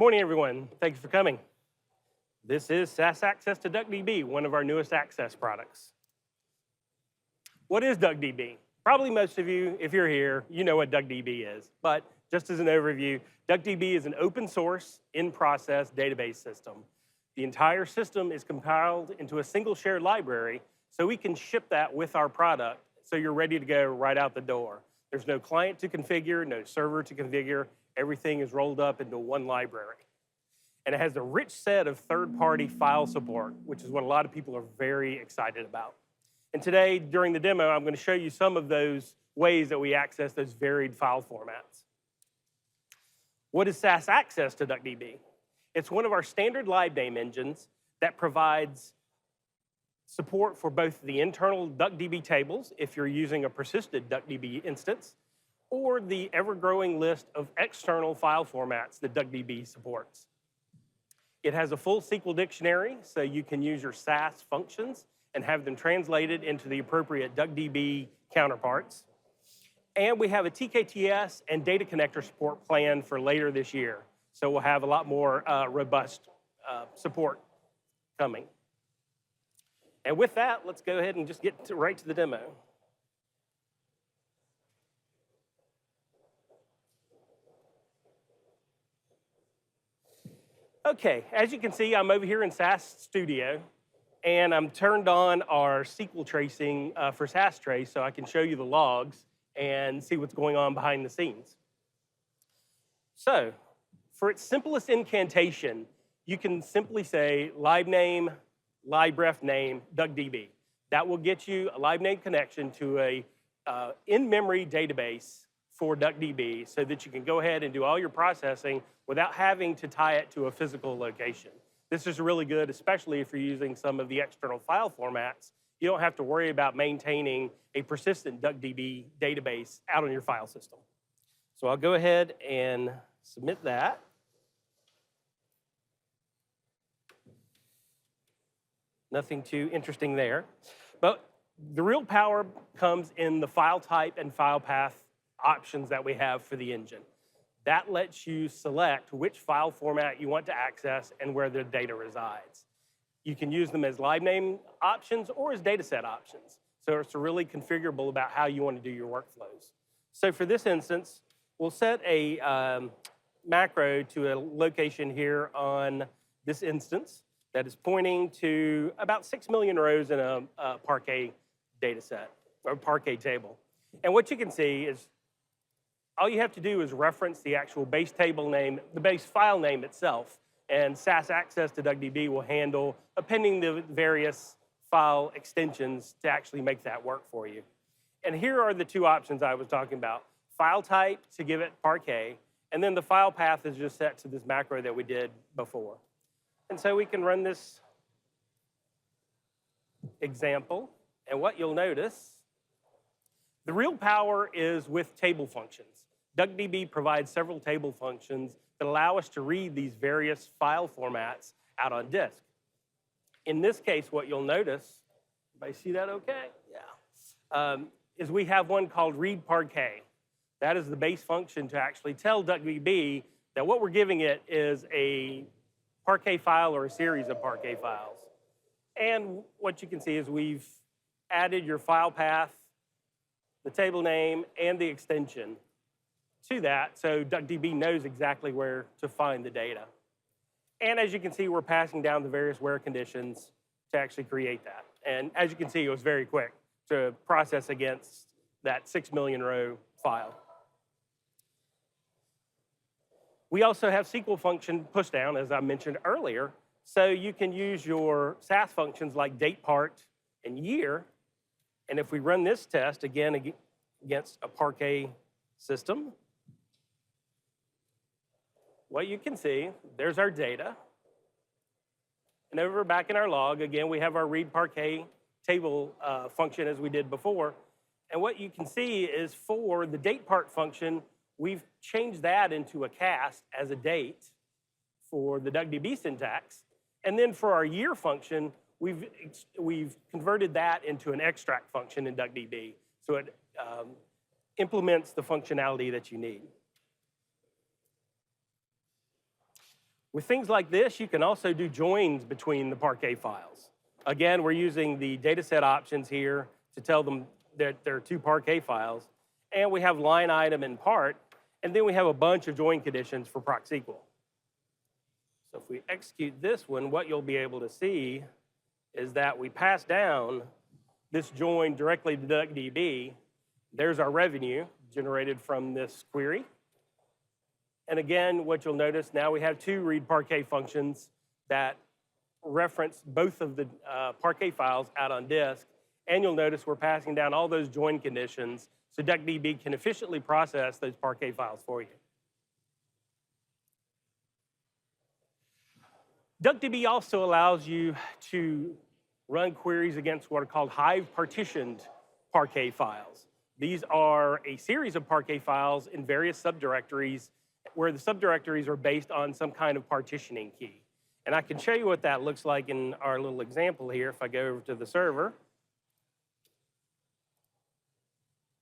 Morning, everyone. Thanks for coming. This is SAS Access to DuckDB, one of our newest Access products. What is DuckDB? Probably most of you, if you're here, you know what DuckDB is. But just as an overview, DuckDB is an open source, in-process database system. The entire system is compiled into a single shared library, so we can ship that with our product so you're ready to go right out the door. There's no client to configure, no server to configure. Everything is rolled up into one library. And it has a rich set of third-party file support, which is what a lot of people are very excited about. And today, during the demo, I'm going to show you some of those ways that we access those varied file formats. What is SAS Access to DuckDB? It's one of our standard LiveName engines that provides support for both the internal DuckDB tables, if you're using a persisted DuckDB instance, or the ever-growing list of external file formats that DuckDB supports. It has a full SQL dictionary, so you can use your SAS functions and have them translated into the appropriate DuckDB counterparts. And we have a TKTS and data connector support planned for later this year. So we'll have a lot more robust support coming. And with that, let's go ahead and just get right to the demo. Okay, as you can see, I'm over here in SAS Studio, and I'm turned on our SQL tracing for SAS Trace so I can show you the logs and see what's going on behind the scenes. So, for its simplest incantation, you can simply say LiveName, libref name, DuckDB. That will get you a LiveName connection to a in-memory database for DuckDB so that you can go ahead and do all your processing without having to tie it to a physical location. This is really good, especially if you're using some of the external file formats. You don't have to worry about maintaining a persistent DuckDB database out on your file system. So I'll go ahead and submit that. Nothing too interesting there. But the real power comes in the file type and file path options that we have for the engine. That lets you select which file format you want to access and where the data resides. You can use them as LiveName options or as dataset options. So it's really configurable about how you want to do your workflows. So for this instance, we'll set a macro to a location here on this instance that is pointing to about 6 million rows in a Parquet dataset, or Parquet table. And what you can see is all you have to do is reference the actual base table name, the base file name itself, and SAS Access to DuckDB will handle appending the various file extensions to actually make that work for you. And here are the two options I was talking about. File type to give it Parquet, and then the file path is just set to this macro that we did before. And so we can run this example, and what you'll notice, the real power is with table functions. DuckDB provides several table functions that allow us to read these various file formats out on disk. In this case, what you'll notice, everybody see that okay? Yeah. Is we have one called read Parquet. That is the base function to actually tell DuckDB that what we're giving it is a Parquet file or a series of Parquet files. And what you can see is we've added your file path, the table name, and the extension to that, so DuckDB knows exactly where to find the data. And as you can see, we're passing down the various where conditions to actually create that. And as you can see, it was very quick to process against that 6 million row file. We also have SQL function pushdown, as I mentioned earlier, so you can use your SAS functions like date part and year. And if we run this test, again, against a Parquet system, what you can see, there's our data. And over back in our log, again, we have our read Parquet table function as we did before. And what you can see is for the date part function, we've changed that into a cast as a date for the DuckDB syntax. And then for our year function, we've converted that into an extract function in DuckDB. So it implements the functionality that you need. With things like this, you can also do joins between the Parquet files. Again, we're using the dataset options here to tell them that there are two Parquet files, and we have line item and part, and then we have a bunch of join conditions for ProcSQL. So if we execute this one, what you'll be able to see is that we pass down this join directly to DuckDB. There's our revenue generated from this query. And again, what you'll notice now we have two read Parquet functions that reference both of the Parquet files out on disk. And you'll notice we're passing down all those join conditions so DuckDB can efficiently process those Parquet files for you. DuckDB also allows you to run queries against what are called Hive partitioned Parquet files. These are a series of Parquet files in various subdirectories where the subdirectories are based on some kind of partitioning key. And I can show you what that looks like in our little example here if I go over to the server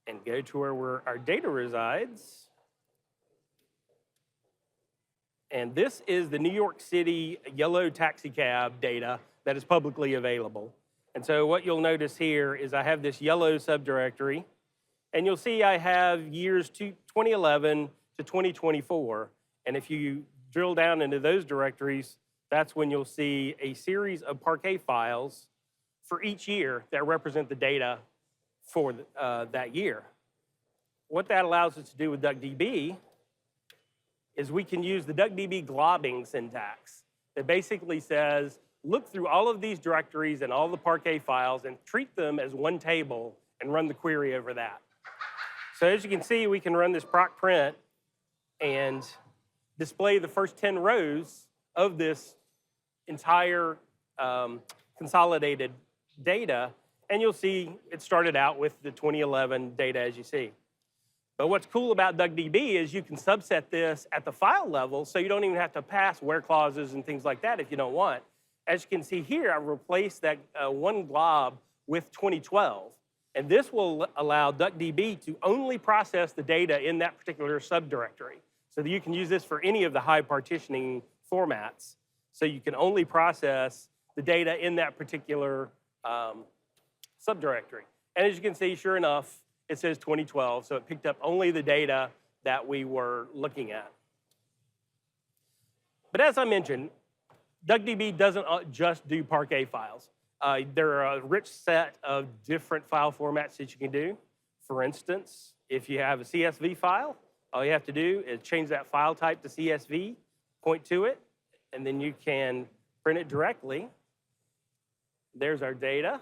and go to where our data resides. And this is the New York City yellow taxi cab data that is publicly available. And so what you'll notice here is I have this yellow subdirectory, and you'll see I have years 2011 to 2024. And if you drill down into those directories, that's when you'll see a series of Parquet files for each year that represent the data for that year. What that allows us to do with DuckDB is we can use the DuckDB globbing syntax that basically says, look through all of these directories and all the Parquet files and treat them as one table and run the query over that. So as you can see, we can run this proc print and display the first 10 rows of this entire consolidated data, and you'll see it started out with the 2011 data as you see. But what's cool about DuckDB is you can subset this at the file level, so you don't even have to pass where clauses and things like that if you don't want. As you can see here, I've replaced that one glob with 2012. And this will allow DuckDB to only process the data in that particular subdirectory. So that you can use this for any of the Hive partitioning formats. So you can only process the data in that particular subdirectory. And as you can see, sure enough, it says 2012, so it picked up only the data that we were looking at. But as I mentioned, DuckDB doesn't just do Parquet files. There are a rich set of different file formats that you can do. For instance, if you have a CSV file, all you have to do is change that file type to CSV, point to it, and then you can print it directly. There's our data.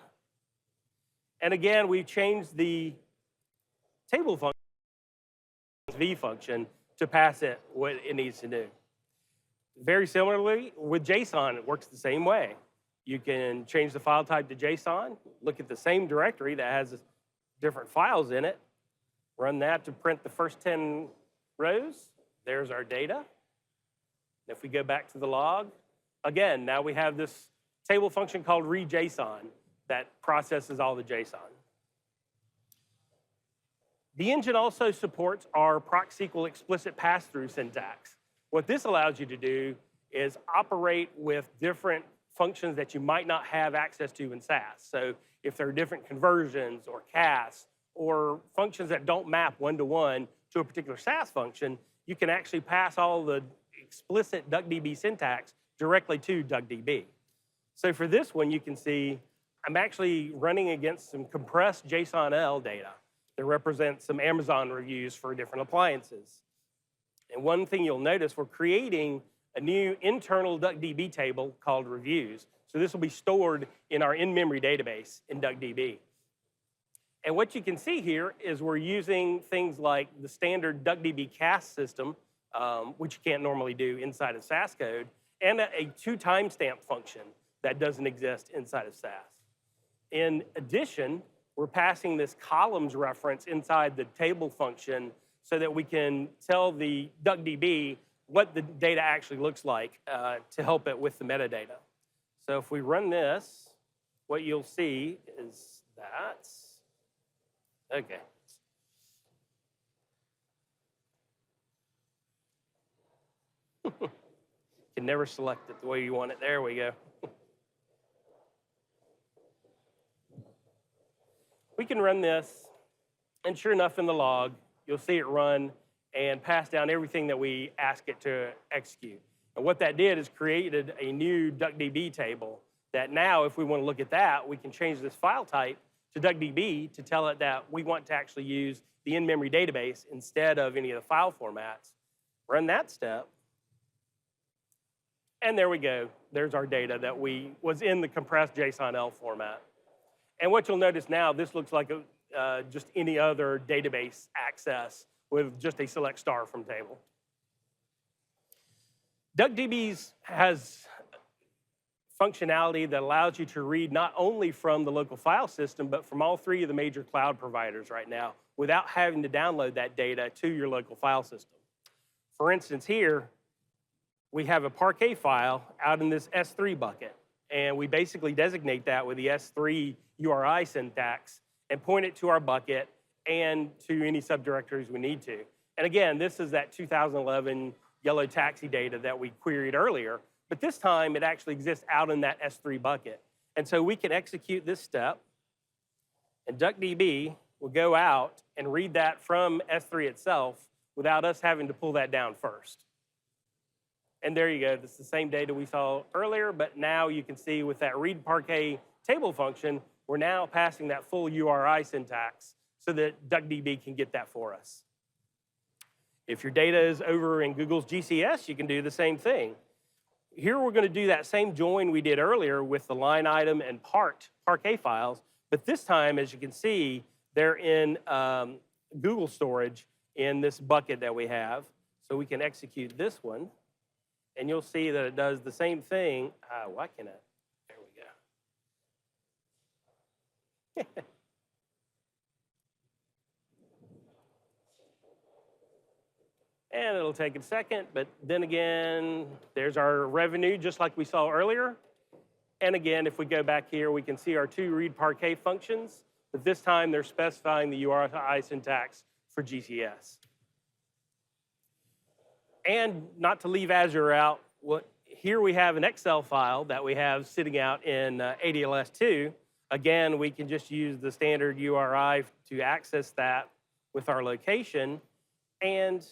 And again, we've changed the table function, CSV function, to pass it what it needs to do. Very similarly, with JSON, it works the same way. You can change the file type to JSON, look at the same directory that has different files in it, run that to print the first 10 rows. There's our data. If we go back to the log, again, now we have this table function called readJSON that processes all the JSON. The engine also supports our ProcSQL explicit pass-through syntax. What this allows you to do is operate with different functions that you might not have access to in SAS. So if there are different conversions or casts or functions that don't map one-to-one to a particular SAS function, you can actually pass all the explicit DuckDB syntax directly to DuckDB. So for this one, you can see I'm actually running against some compressed JSON-L data that represents some Amazon reviews for different appliances. And one thing you'll notice, we're creating a new internal DuckDB table called reviews. So this will be stored in our in-memory database in DuckDB. And what you can see here is we're using things like the standard DuckDB cast system, which you can't normally do inside of SAS code, and a to timestamp function that doesn't exist inside of SAS. In addition, we're passing this columns reference inside the table function so that we can tell the DuckDB what the data actually looks like to help it with the metadata. So if we run this, what you'll see is that, okay. Can never select it the way you want it. There we go. We can run this, and sure enough, in the log, you'll see it run and pass down everything that we ask it to execute. And what that did is created a new DuckDB table that now, if we want to look at that, we can change this file type to DuckDB to tell it that we want to actually use the in-memory database instead of any of the file formats. Run that step. And there we go. There's our data that was in the compressed JSON-L format. And what you'll notice now, this looks like just any other database access with just a select star from table. DuckDB has functionality that allows you to read not only from the local file system, but from all three of the major cloud providers right now without having to download that data to your local file system. For instance, here, we have a Parquet file out in this S3 bucket, and we basically designate that with the S3 URI syntax and point it to our bucket and to any subdirectories we need to. And again, this is that 2011 yellow taxi data that we queried earlier, but this time it actually exists out in that S3 bucket. And so we can execute this step, and DuckDB will go out and read that from S3 itself without us having to pull that down first. And there you go, this is the same data we saw earlier, but now you can see with that read Parquet table function, we're now passing that full URI syntax so that DuckDB can get that for us. If your data is over in Google's GCS, you can do the same thing. Here we're going to do that same join we did earlier with the line item and Parquet files, but this time, as you can see, they're in Google storage in this bucket that we have. So we can execute this one, and you'll see that it does the same thing. Why can't it? There we go. And it'll take a second, but then again, there's our revenue, just like we saw earlier. And again, if we go back here, we can see our two read Parquet functions, but this time they're specifying the URI syntax for GCS. And not to leave Azure out, here we have an Excel file that we have sitting out in ADLS2. Again, we can just use the standard URI to access that with our location. And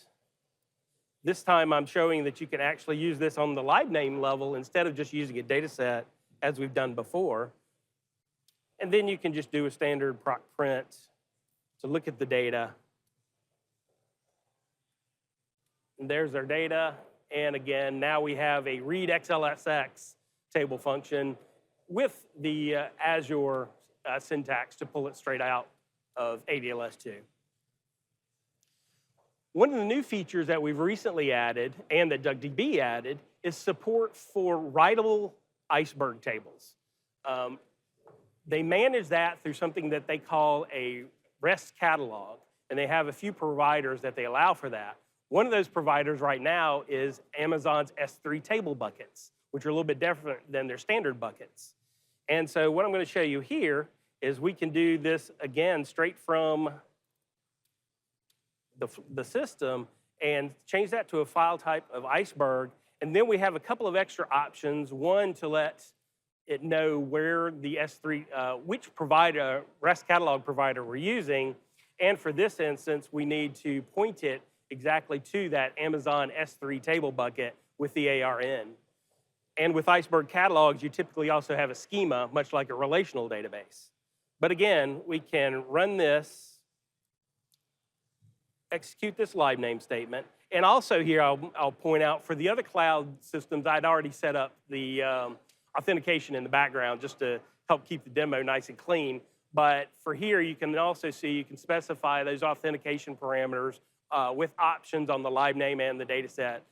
this time I'm showing that you can actually use this on the live name level instead of just using a data set as we've done before. And then you can just do a standard proc print to look at the data. And there's our data. And again, now we have a read XLSX table function with the Azure syntax to pull it straight out of ADLS2. One of the new features that we've recently added and that DuckDB added is support for writable Iceberg tables. They manage that through something that they call a REST catalog, and they have a few providers that they allow for that. One of those providers right now is Amazon's S3 table buckets, which are a little bit different than their standard buckets. And so what I'm going to show you here is we can do this again straight from the system and change that to a file type of Iceberg. And then we have a couple of extra options. One, to let it know where the S3, which provider, REST catalog provider we're using. And for this instance, we need to point it exactly to that Amazon S3 table bucket with the ARN. And with Iceberg catalogs, you typically also have a schema, much like a relational database. But again, we can run this, execute this live name statement. And also here, I'll point out, for the other cloud systems, I'd already set up the authentication in the background just to help keep the demo nice and clean. But for here, you can also see, you can specify those authentication parameters with options on the live name and the data set,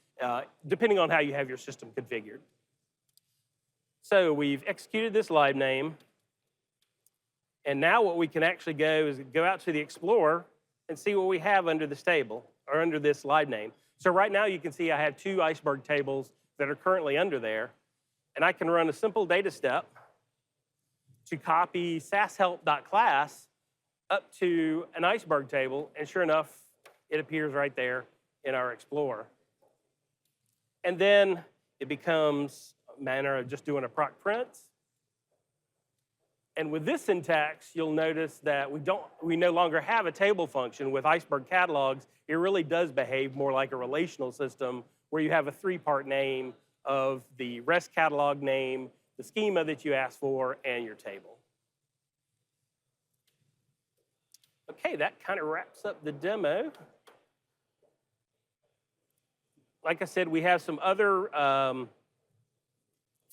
depending on how you have your system configured. So we've executed this live name. And now what we can actually go is go out to the Explorer and see what we have under this table, or under this live name. So right now you can see I have two Iceberg tables that are currently under there. And I can run a simple data step to copy sashelp.class up to an Iceberg table, and sure enough, it appears right there in our Explorer. And then it becomes a matter of just doing a proc prints. And with this syntax, you'll notice that we no longer have a table function. With Iceberg catalogs, it really does behave more like a relational system where you have a three-part name of the REST catalog name, the schema that you asked for, and your table. Okay, that kind of wraps up the demo. Like I said, we have some other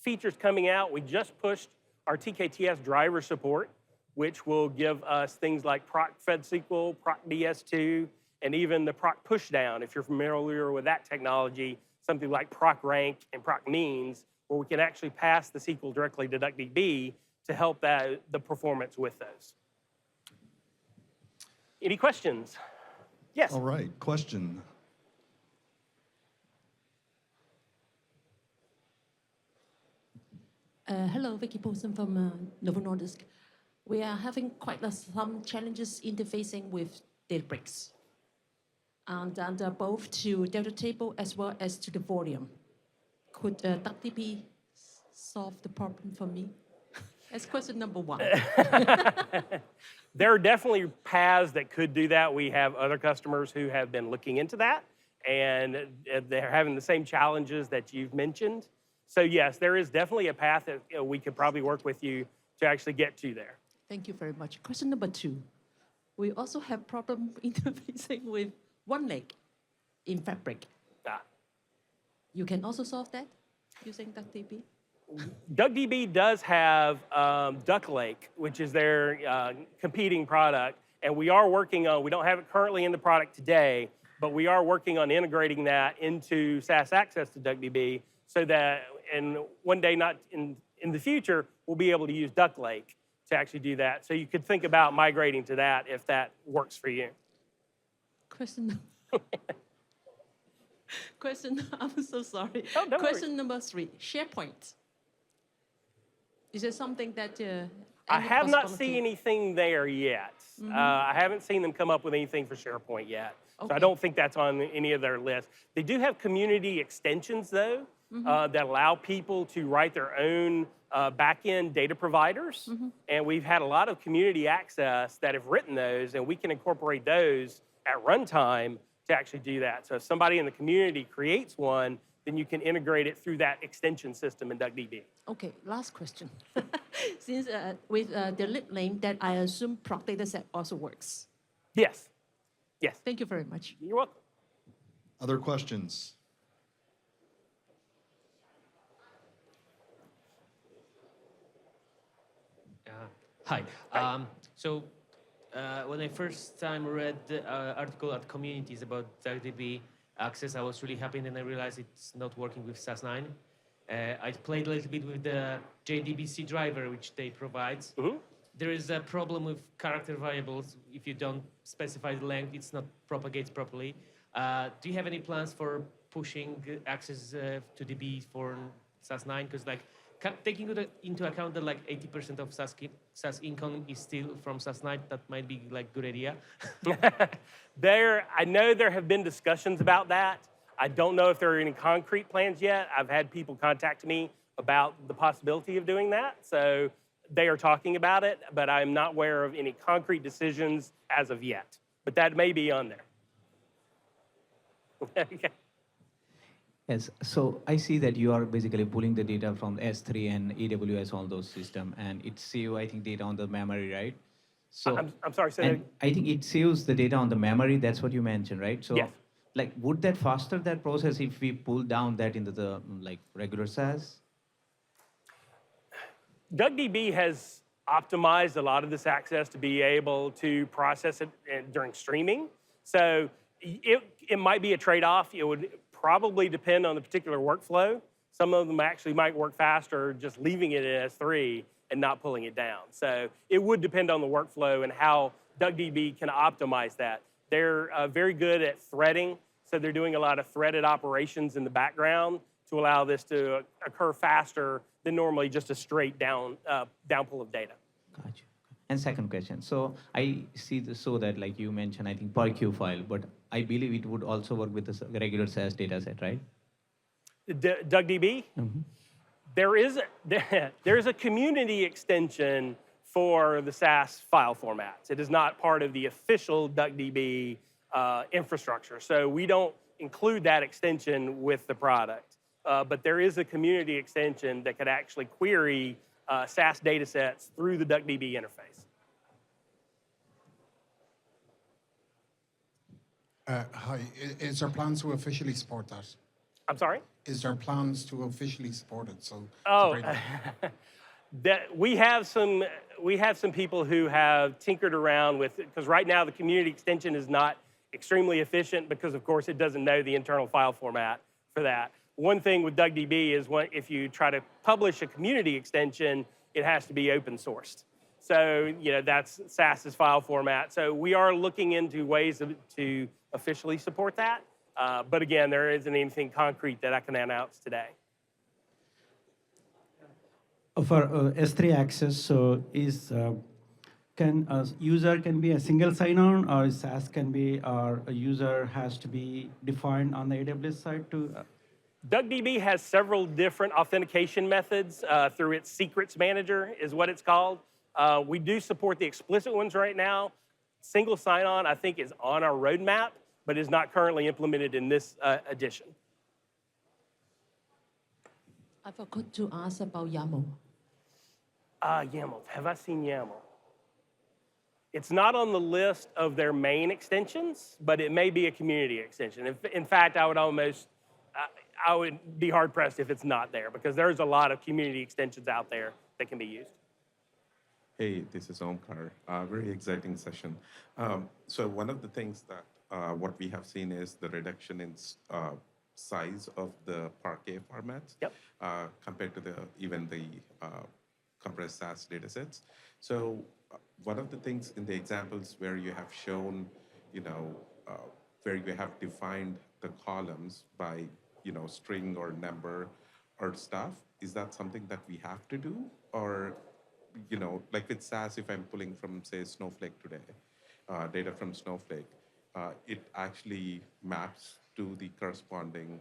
features coming out. We just pushed our TKTS driver support, which will give us things like proc FedSQL, proc DS2, and even the proc pushdown, if you're familiar with that technology, something like proc rank and proc means, where we can actually pass the SQL directly to DuckDB to help the performance with those. Any questions? Yes. All right, question. Hello, Vicky Paulson from Novo Nordisk. We are having quite some challenges interfacing with Databricks, and both to Delta table as well as to the volume. Could DuckDB solve the problem for me? That's question number one. There are definitely paths that could do that. We have other customers who have been looking into that, and they're having the same challenges that you've mentioned. So yes, there is definitely a path that we could probably work with you to actually get to there. Thank you very much. Question number two. We also have problem interfacing with OneLake in Fabric. You can also solve that using DuckDB? DuckDB does have Duck Lake, which is their competing product, and we are working on, we don't have it currently in the product today, but we are working on integrating that into SAS Access to DuckDB so that, and one day, not in the future, we'll be able to use Duck Lake to actually do that. So you could think about migrating to that if that works for you. I'm so sorry. Oh, don't Question worry. number three, SharePoint. Is there something that I have not possibility? seen anything there yet. I haven't seen them come up with anything for SharePoint yet. So I Okay. don't think that's on any of their lists. They do have community extensions, though, that allow people to write their own back-end data providers. And we've had a lot of community access that have written those, and we can incorporate those at runtime to actually do that. So if somebody in the community creates one, then you can integrate it through that extension system in DuckDB. Okay, last question. Since with the lib name that I assume proc dataset also works. Yes. Yes. Thank you very much. You're welcome. Other questions? Hi. When I first time read the article at Communities about DuckDB access, I was really happy, and then I realized it's not working with SAS9. I played a little bit with the JDBC driver, which they provide. There is a problem with character variables. If you don't specify the length, it's not propagates properly. Do you have any plans for pushing access to DB for SAS9? Because taking into account that 80% of SAS income is still from SAS9, that might be good idea. I know there have been discussions about that. I don't know if there are any concrete plans yet. I've had people contact me about the possibility of doing that. So they are talking about it, but I'm not aware of any concrete decisions as of yet. But that may be on there. Okay. Yes, so I see that you are basically pulling the data from S3 and AWS, all those systems, and it saves, I think, data on the memory, right? So I'm sorry, say that and I think it saves the data on the memory. That's what you mentioned, right? So, Yes. Would that faster that process if we pull down that into the regular SAS? DuckDB has optimized a lot of this access to be able to process it during streaming. So it might be a trade-off. It would probably depend on the particular workflow. Some of them actually might work faster just leaving it in S3 and not pulling it down. So it would depend on the workflow and how DuckDB can optimize that. They're very good at threading, so they're doing a lot of threaded operations in the background to allow this to occur faster than normally just a straight downpull of data. Gotcha. And second question. So I see that you mentioned, I think, per queue file, but I believe it would also work with the regular SAS data set, right? DuckDB? There is there's a community extension for the SAS file formats. It is not part of the official DuckDB infrastructure. So we don't include that extension with the product. But there is a community extension that could actually query SAS data sets through the DuckDB interface. Hi, is there plans to officially support that? I'm sorry? Is there plans to officially support it? So Oh, to bring- that we have some people who have tinkered around with it, because right now the community extension is not extremely efficient because, of course, it doesn't know the internal file format for that. One thing with DuckDB is if you try to publish a community extension, it has to be open sourced. So, that's SAS's file format. So we are looking into ways to officially support that. But again, there isn't anything concrete that I can announce today. For S3 access, so can a user can be a single sign-on, or SAS can be, or a user has to be defined on the AWS side to? DuckDB has several different authentication methods through its secrets manager is what it's called. We do support the explicit ones right now. Single sign-on, I think, is on our roadmap, but is not currently implemented in this edition. I forgot to ask about YAML. YAML, have I seen YAML? It's not on the list of their main extensions, but it may be a community extension. In fact, I would be hard pressed if it's not there, because there's a lot of community extensions out there that can be used. Hey, this is Omkar. Very exciting session. So one of the things that what we have seen is the reduction in size of the Parquet formats compared to even the compressed SAS datasets. So one of the things in the examples where you have shown, where you have defined the columns by, string or number or stuff, is that something that we have to do? Or, like with SAS, if I'm pulling from, say, Snowflake today, data from Snowflake, it actually maps to the corresponding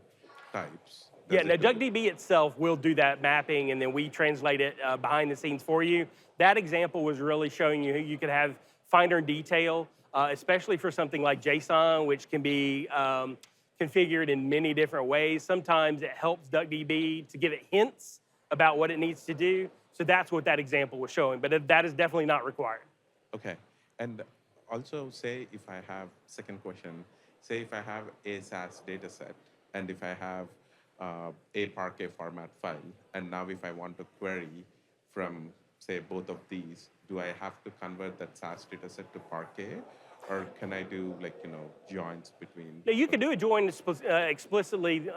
types. Yeah, now DuckDB itself will do that mapping, and then we translate it behind the scenes for you. That example was really showing you could have finer detail, especially for something like JSON, which can be configured in many different ways. Sometimes it helps DuckDB to give it hints about what it needs to do. So that's what that example was showing, but that is definitely not required. Okay, and also say if I have, second question, say if I have a SAS data set, and if I have a Parquet format file, and now if I want to query from, say, both of these, do I have to convert that SAS data set to Parquet? Or can I do, joins between? Now, you can do a join explicitly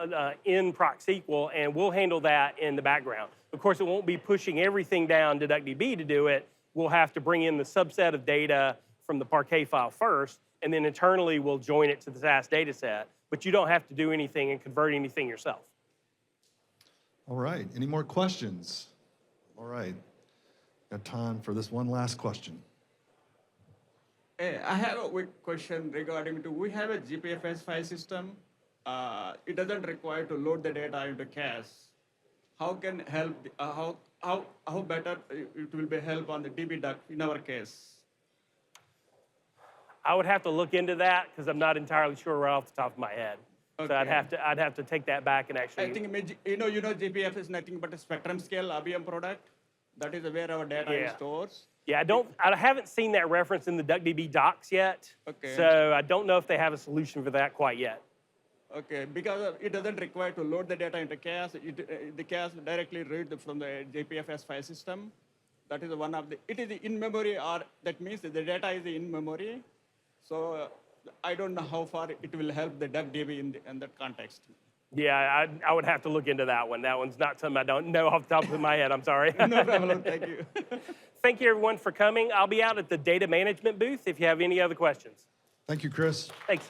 in ProcSQL, and we'll handle that in the background. Of course, it won't be pushing everything down to DuckDB to do it. We'll have to bring in the subset of data from the Parquet file first, and then internally we'll join it to the SAS data set. But you don't have to do anything and convert anything yourself. All right, any more questions? All right, got time for this one last question. I have a quick question regarding we have a GPFS file system. It doesn't require to load the data into cache. How can help? How better it will be help on the dbDuck in our case? I would have to look into that because I'm not entirely sure right off the top of my head. Okay. So I'd have to take that back and actually. I think GPFS is nothing but a spectrum scale IBM product. That is where our data is stored. Yeah, I haven't seen that reference in the DuckDB docs yet. Okay. So I don't know if they have a solution for that quite yet. Okay, because it doesn't require to load the data into cache. The cache directly read from the GPFS file system. That is one of the. It is in memory, or that means that the data is in memory. So I don't know how far it will help the DuckDB in that context. Yeah, I would have to look into that one. That one's not something I don't know off the top of my head. I'm sorry. No problem. Thank you. Thank you, everyone, for coming. I'll be out at the data management booth if you have any other questions. Thank you, Chris. Thanks.